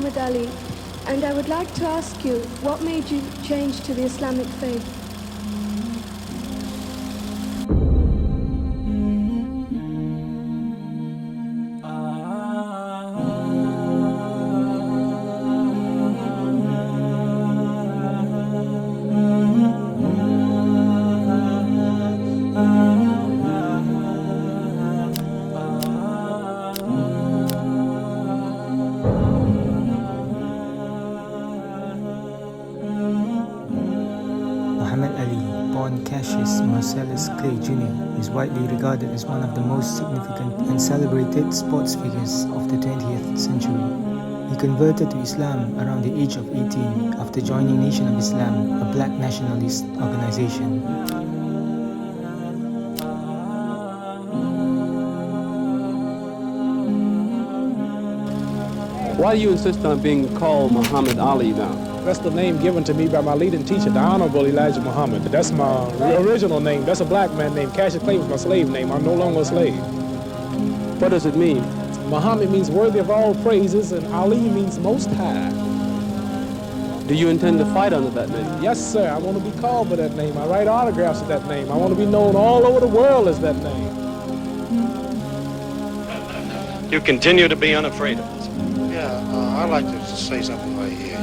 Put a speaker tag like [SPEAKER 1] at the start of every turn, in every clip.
[SPEAKER 1] Muhammad Ali, and I would like to ask you, what made you change to the Islamic faith?
[SPEAKER 2] Muhammad Ali, born Cassius Marcellus Clay Jr., is widely regarded as one of the most significant and celebrated sports figures of the 20th century. He converted to Islam around the age of 18 after joining Nation of Islam, a black nationalist organization.
[SPEAKER 3] Why do you insist on being called Muhammad Ali now?
[SPEAKER 4] That's the name given to me by my leading teacher, the Honorable Elijah Muhammad. That's my original name. That's a black man name. Cassius Clay was my slave name. I'm no longer a slave.
[SPEAKER 3] What does it mean?
[SPEAKER 4] Muhammad means worthy of all praises, and Ali means most high.
[SPEAKER 3] Do you intend to fight under that name?
[SPEAKER 4] Yes, sir. I want to be called by that name. I write autographs with that name. I want to be known all over the world as that name.
[SPEAKER 5] You continue to be unafraid of it.
[SPEAKER 6] Yeah, I'd like to say something right here,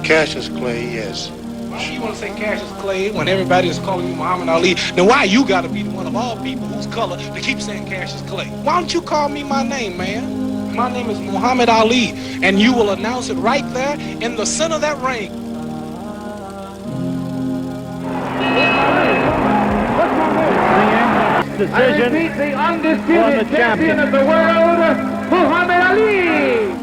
[SPEAKER 6] Cassius Clay, yes.
[SPEAKER 7] Why do you want to say Cassius Clay when everybody is calling you Muhammad Ali? Then why you got to be the one of all people whose color to keep saying Cassius Clay? Why don't you call me my name, man? My name is Muhammad Ali, and you will announce it right there in the center of that ring.
[SPEAKER 8] I repeat, the undisputed champion of the world, Muhammad Ali!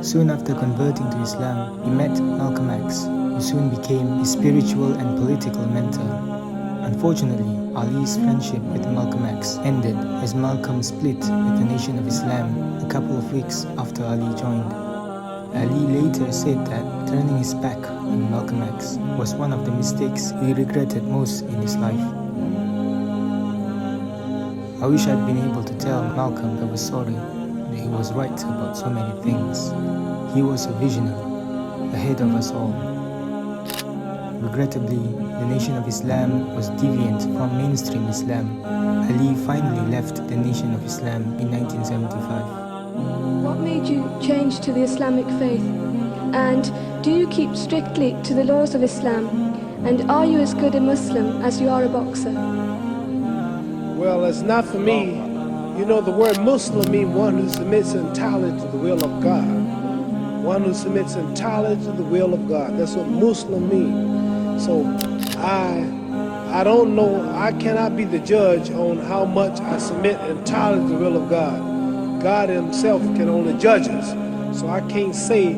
[SPEAKER 2] Soon after converting to Islam, he met Malcolm X, who soon became his spiritual and political mentor. Unfortunately, Ali's friendship with Malcolm X ended as Malcolm split with the Nation of Islam a couple of weeks after Ali joined. Ali later said that turning his back on Malcolm X was one of the mistakes he regretted most in his life. I wish I'd been able to tell Malcolm I was sorry, that he was right about so many things. He was a visionary, ahead of us all. Regrettably, the Nation of Islam was deviant from mainstream Islam. Ali finally left the Nation of Islam in 1975.
[SPEAKER 1] What made you change to the Islamic faith? And do you keep strictly to the laws of Islam? And are you as good a Muslim as you are a boxer?
[SPEAKER 4] Well, it's not for me. The word Muslim means one who submits entirely to the will of God. One who submits entirely to the will of God. That's what Muslim means. So I don't know, I cannot be the judge on how much I submit entirely to the will of God. God himself can only judge us. So I can't say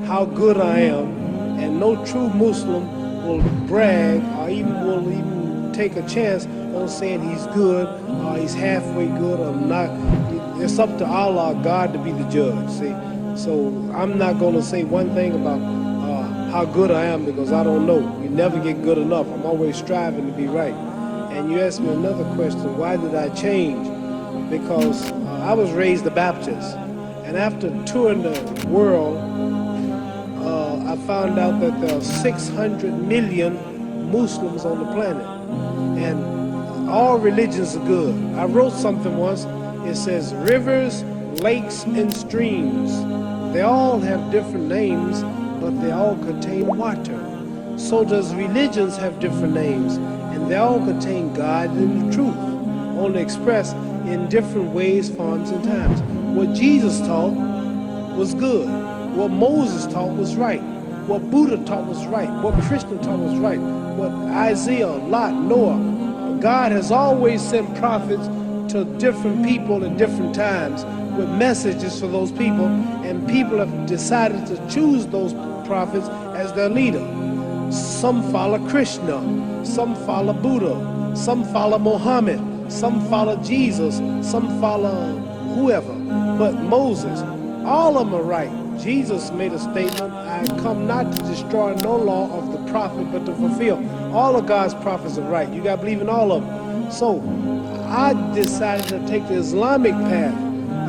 [SPEAKER 4] how good I am, and no true Muslim will brag or will even take a chance on saying he's good or he's halfway good or not. It's up to Allah, God, to be the judge, see? So I'm not going to say one thing about how good I am, because I don't know. You never get good enough. I'm always striving to be right. And you asked me another question, why did I change? Because I was raised a Baptist, and after touring the world, I found out that there are 600 million Muslims on the planet, and all religions are good. I wrote something once, it says rivers, lakes, and streams. They all have different names, but they all contain water. So does religions have different names, and they all contain God and the truth, only expressed in different ways, forms, and times. What Jesus taught was good. What Moses taught was right. What Buddha taught was right. What Krishna taught was right. What Isaiah, Lot, Noah. God has always sent prophets to different people at different times with messages for those people, and people have decided to choose those prophets as their leader. Some follow Krishna, some follow Buddha, some follow Muhammad, some follow Jesus, some follow whoever. But Moses, all of them are right. Jesus made a statement, I come not to destroy no law of the prophet, but to fulfill. All of God's prophets are right. You got to believe in all of them. So I decided to take the Islamic path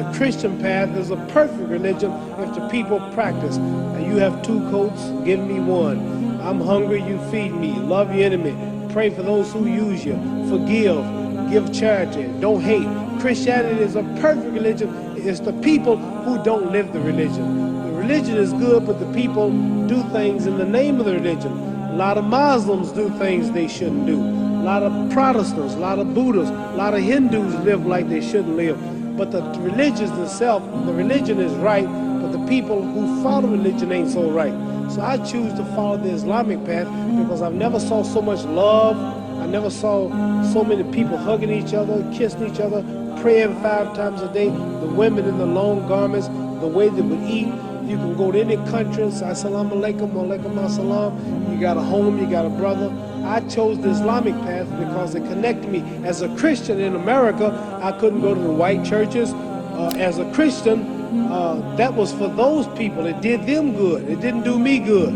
[SPEAKER 4] The Christian path is a perfect religion if the people practice. And you have 2 coats, give me 1. I'm hungry, you feed me. Love your enemy. Pray for those who use you. Forgive. Give charity. Don't hate. Christianity is a perfect religion. It's the people who don't live the religion. The religion is good, but the people do things in the name of the religion. A lot of Muslims do things they shouldn't do. A lot of Protestants, a lot of Buddhists, a lot of Hindus live like they shouldn't live. But the religion itself, the religion is right, but the people who follow religion ain't so right. So I choose to follow the Islamic path because I've never saw so much love. I never saw so many people hugging each other, kissing each other, praying 5 times a day. The women in the long garments, the way they would eat. You can go to any country and say, Assalamu alaikum, wa alaikum assalam. You got a home, you got a brother. I chose the Islamic path because it connected me. As a Christian in America, I couldn't go to the white churches. As a Christian, that was for those people. It did them good. It didn't do me good.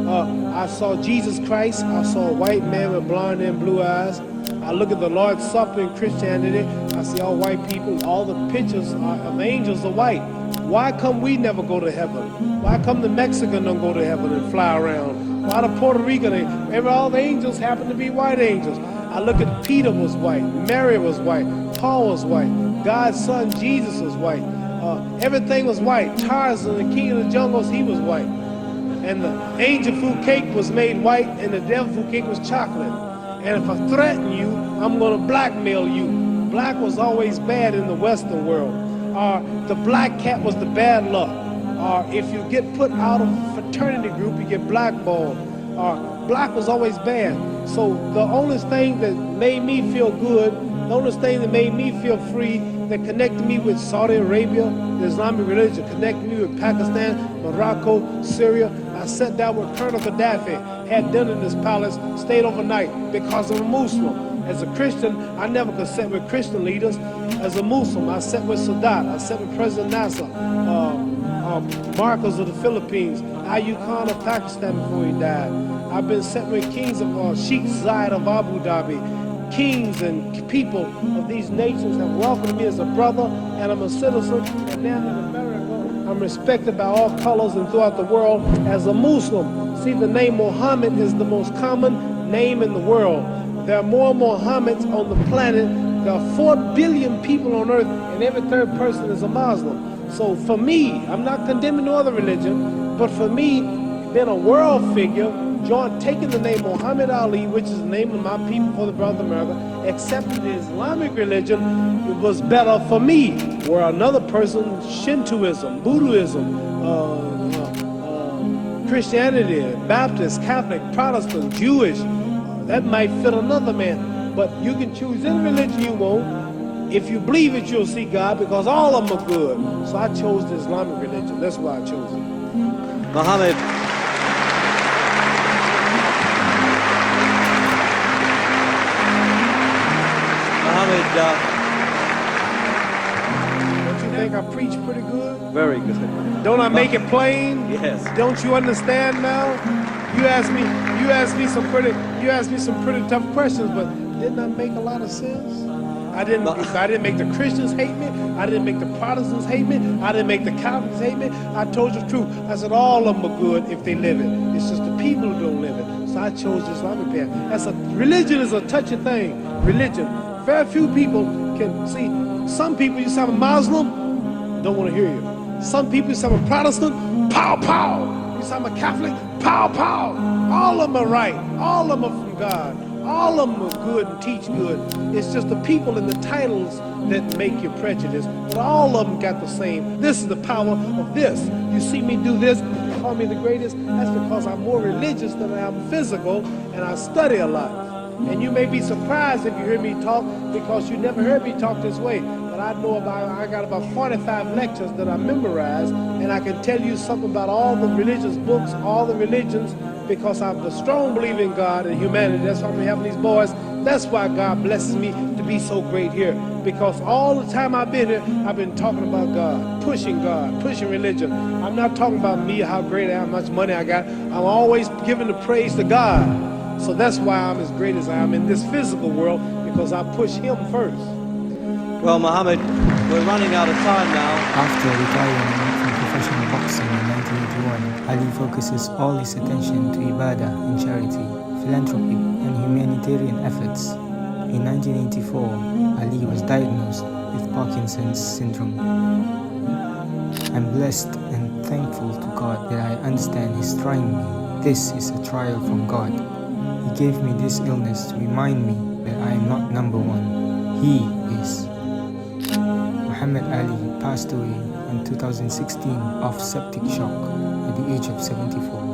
[SPEAKER 4] I saw Jesus Christ. I saw a white man with blonde and blue eyes. I look at the Lord's Supper in Christianity. I see all white people. All the pictures of angels are white. Why come we never go to heaven? Why come the Mexican don't go to heaven and fly around? Why the Puerto Rican, all the angels happen to be white angels? I look at Peter was white, Mary was white, Paul was white, God's son Jesus was white. Everything was white. Tarzan, the king of the jungles, he was white. And the angel food cake was made white, and the devil food cake was chocolate. And if I threaten you, I'm going to blackmail you. Black was always bad in the Western world. The black cat was the bad luck. If you get put out of a fraternity group, you get blackballed. Black was always bad. So the only thing that made me feel good, the only thing that made me feel free, that connected me with Saudi Arabia, the Islamic religion, connected me with Pakistan, Morocco, Syria. I sat down with Colonel Gaddafi, had dinner in his palace, stayed overnight because I'm a Muslim. As a Christian, I never could sit with Christian leaders. As a Muslim, I sat with Sadat, I sat with President Nasser, Marcos of the Philippines, Ayub Khan of Pakistan before he died. I've been sitting with kings of Sheikh Zayed of Abu Dhabi. Kings and people of these nations have welcomed me as a brother, and I'm a citizen, and now in America, I'm respected by all colors and throughout the world as a Muslim. See, the name Muhammad is the most common name in the world. There are more Muhammads on the planet. There are 4 billion people on earth, and every 3rd person is a Muslim. So for me, I'm not condemning no other religion, but for me, being a world figure, taking the name Muhammad Ali, which is the name of my people for the brother of America, accepting the Islamic religion, it was better for me. Where another person, Shintoism, Buddhism, Christianity, Baptist, Catholic, Protestant, Jewish, that might fit another man. But you can choose any religion you want. If you believe it, you'll see God, because all of them are good. So I chose the Islamic religion. That's why I chose it.
[SPEAKER 3] Muhammad.
[SPEAKER 4] Don't you think I preach pretty good?
[SPEAKER 3] Very good.
[SPEAKER 4] Don't I make it plain?
[SPEAKER 3] Yes.
[SPEAKER 4] Don't you understand now? You asked me some pretty tough questions, but didn't I make a lot of sense? I didn't make the Christians hate me. I didn't make the Protestants hate me. I didn't make the Catholics hate me. I told you the truth. I said all of them are good if they live it. It's just the people who don't live it. So I chose the Islamic path. Religion is a touchy thing. Religion. Very few people can see. Some people, you say I'm a Muslim, don't want to hear you. Some people, you say I'm a Protestant, pow, pow. You say I'm a Catholic, pow, pow. All of them are right. All of them are from God. All of them are good and teach good. It's just the people and the titles that make you prejudiced. But all of them got the same. This is the power of this. You see me do this, you call me the greatest. That's because I'm more religious than I am physical, and I study a lot. And you may be surprised if you hear me talk, because you never heard me talk this way. But I got about 45 lectures that I memorized, and I can tell you something about all the religious books, all the religions, because I'm a strong believer in God and humanity. That's why I'm having these boys. That's why God blesses me to be so great here. Because all the time I've been here, I've been talking about God, pushing religion. I'm not talking about me, how great I am, how much money I got. I'm always giving the praise to God. So that's why I'm as great as I am in this physical world, because I push Him first.
[SPEAKER 9] Well, Mohammed, we're running out of time now.
[SPEAKER 2] After retiring from professional boxing in 1981, Ali focuses all his attention to ibadah and charity, philanthropy, and humanitarian efforts. In 1984, Ali was diagnosed with Parkinson's syndrome. I'm blessed and thankful to God that I understand He's trying me. This is a trial from God. He gave me this illness to remind me that I am not number one. He is. Muhammad Ali passed away in 2016 of septic shock at the age of 74.